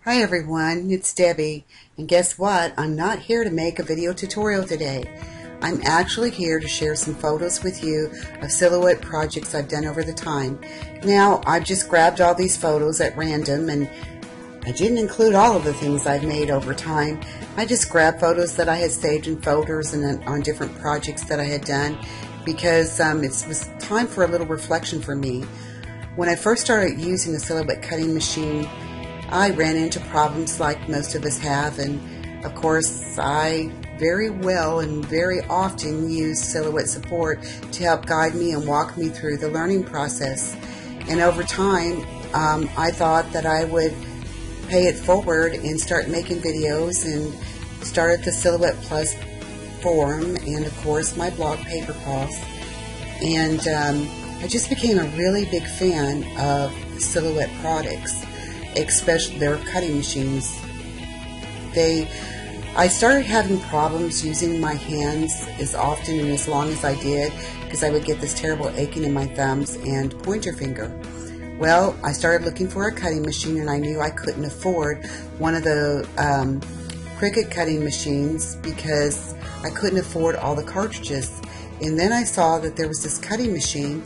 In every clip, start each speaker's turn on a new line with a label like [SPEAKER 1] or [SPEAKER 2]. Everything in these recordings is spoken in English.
[SPEAKER 1] Hi everyone, it's Debbie, and guess what? I'm not here to make a video tutorial today. I'm actually here to share some photos with you of silhouette projects I've done over the time. Now, I've just grabbed all these photos at random, and I didn't include all of the things I've made over time. I just grabbed photos that I had saved in folders and on different projects that I had done because it was time for a little reflection for me. When I first started using the silhouette cutting machine, I ran into problems like most of us have, and of course I very well and very often use silhouette support to help guide me and walk me through the learning process. And over time I thought that I would pay it forward and start making videos, and started the Silhouette Plus forum and of course my blog Paper Pulse, and I just became a really big fan of silhouette products, especially their cutting machines. I started having problems using my hands as often and as long as I did because I would get this terrible aching in my thumbs and pointer finger. Well, I started looking for a cutting machine, and I knew I couldn't afford one of the Cricut cutting machines because I couldn't afford all the cartridges. And then I saw that there was this cutting machine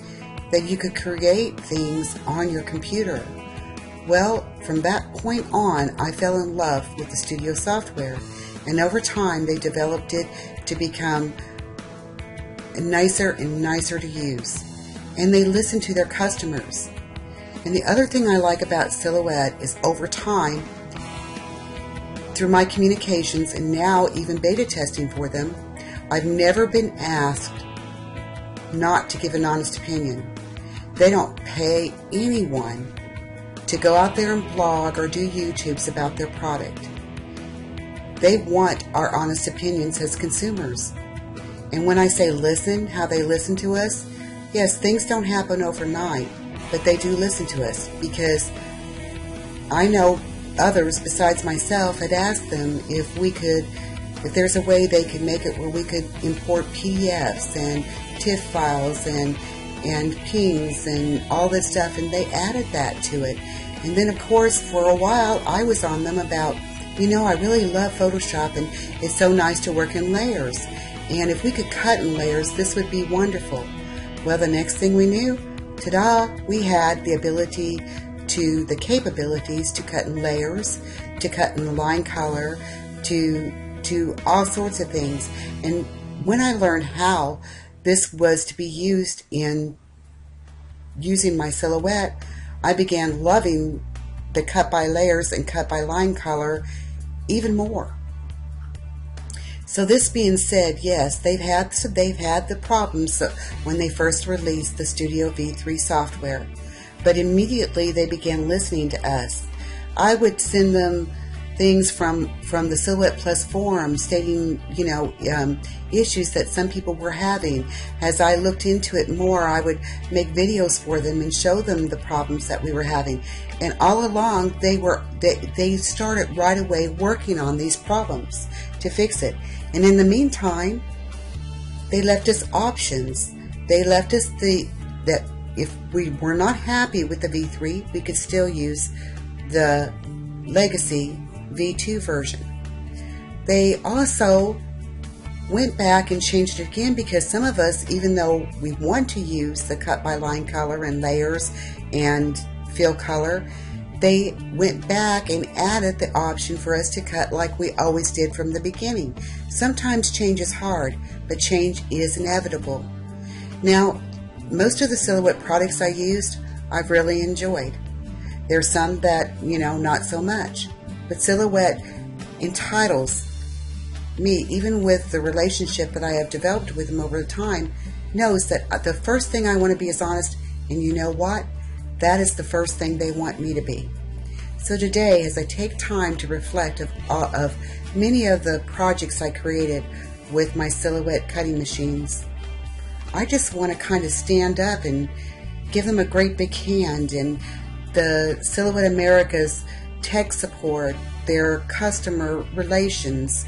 [SPEAKER 1] that you could create things on your computer. Well, from that point on, I fell in love with the studio software, and over time they developed it to become nicer and nicer to use, and they listen to their customers. And the other thing I like about Silhouette is over time, through my communications and now even beta testing for them, I've never been asked not to give an honest opinion. They don't pay anyone to go out there and blog or do YouTubes about their product. They want our honest opinions as consumers. And when I say listen, how they listen to us, yes, things don't happen overnight, but they do listen to us, because I know others besides myself had asked them if there's a way they could make it where we could import PDFs and TIFF files and pings and all this stuff, and they added that to it. And then of course for a while I was on them about, I really love Photoshop and it's so nice to work in layers, and if we could cut in layers this would be wonderful. Well, the next thing we knew, ta-da, we had the capabilities to cut in layers, to cut in line color, to all sorts of things. And when I learned how this was to be used in using my Silhouette, I began loving the cut by layers and cut by line color even more. So this being said, yes, they've had the problems when they first released the Studio V3 software, but immediately they began listening to us. I would send them things from the Silhouette Plus forum stating, issues that some people were having. As I looked into it more, I would make videos for them and show them the problems that we were having. And all along, they started right away working on these problems to fix it. And in the meantime, they left us options. They left us that if we were not happy with the V3, we could still use the legacy V2 version. They also went back and changed it again, because some of us, even though we want to use the cut by line color and layers and fill color, they went back and added the option for us to cut like we always did from the beginning. Sometimes change is hard, but change is inevitable. Now, most of the Silhouette products I used, I've really enjoyed. There's some that, not so much. But Silhouette entitles me, even with the relationship that I have developed with them over time, knows that the first thing I want to be is honest, and you know what? That is the first thing they want me to be. So today, as I take time to reflect of many of the projects I created with my Silhouette cutting machines, I just want to kind of stand up and give them a great big hand. And the Silhouette America's tech support, their customer relations,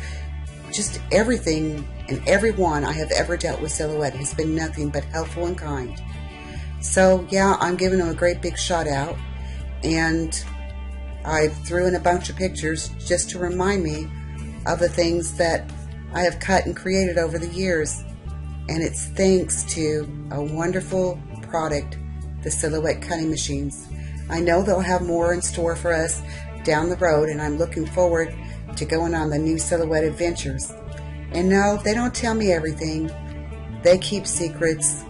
[SPEAKER 1] just everything and everyone I have ever dealt with Silhouette has been nothing but helpful and kind. So yeah, I'm giving them a great big shout out, and I threw in a bunch of pictures just to remind me of the things that I have cut and created over the years. And it's thanks to a wonderful product, the Silhouette cutting machines. I know they'll have more in store for us down the road, and I'm looking forward to going on the new Silhouette adventures. And no, they don't tell me everything. They keep secrets.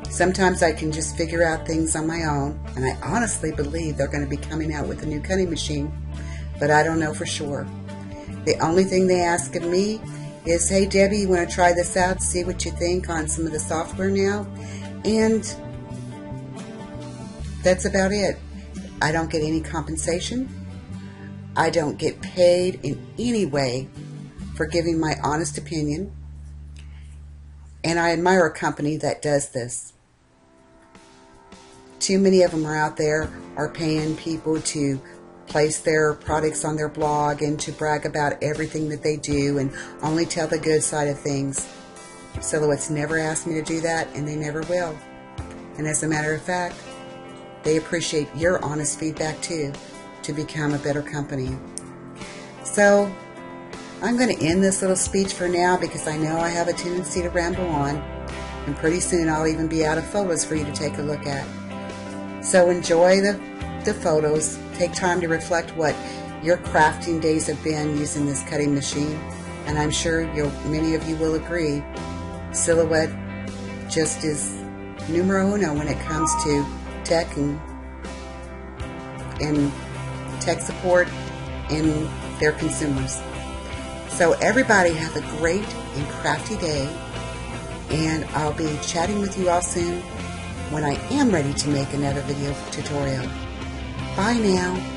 [SPEAKER 1] Sometimes I can just figure out things on my own, and I honestly believe they're going to be coming out with a new cutting machine, but I don't know for sure. The only thing they ask of me is, hey Debbie, you want to try this out, see what you think on some of the software now? And that's about it. I don't get any compensation. I don't get paid in any way for giving my honest opinion. And I admire a company that does this. Too many of them are out there are paying people to place their products on their blog and to brag about everything that they do and only tell the good side of things. Silhouette's never asked me to do that, and they never will. And as a matter of fact, they appreciate your honest feedback too, to become a better company. So I'm going to end this little speech for now because I know I have a tendency to ramble on, and pretty soon I'll even be out of photos for you to take a look at. So enjoy the photos. Take time to reflect what your crafting days have been using this cutting machine, and I'm sure many of you will agree, Silhouette just is numero uno when it comes to tech and tech support and their consumers. So everybody have a great and crafty day, and I'll be chatting with you all soon when I am ready to make another video tutorial. Bye now.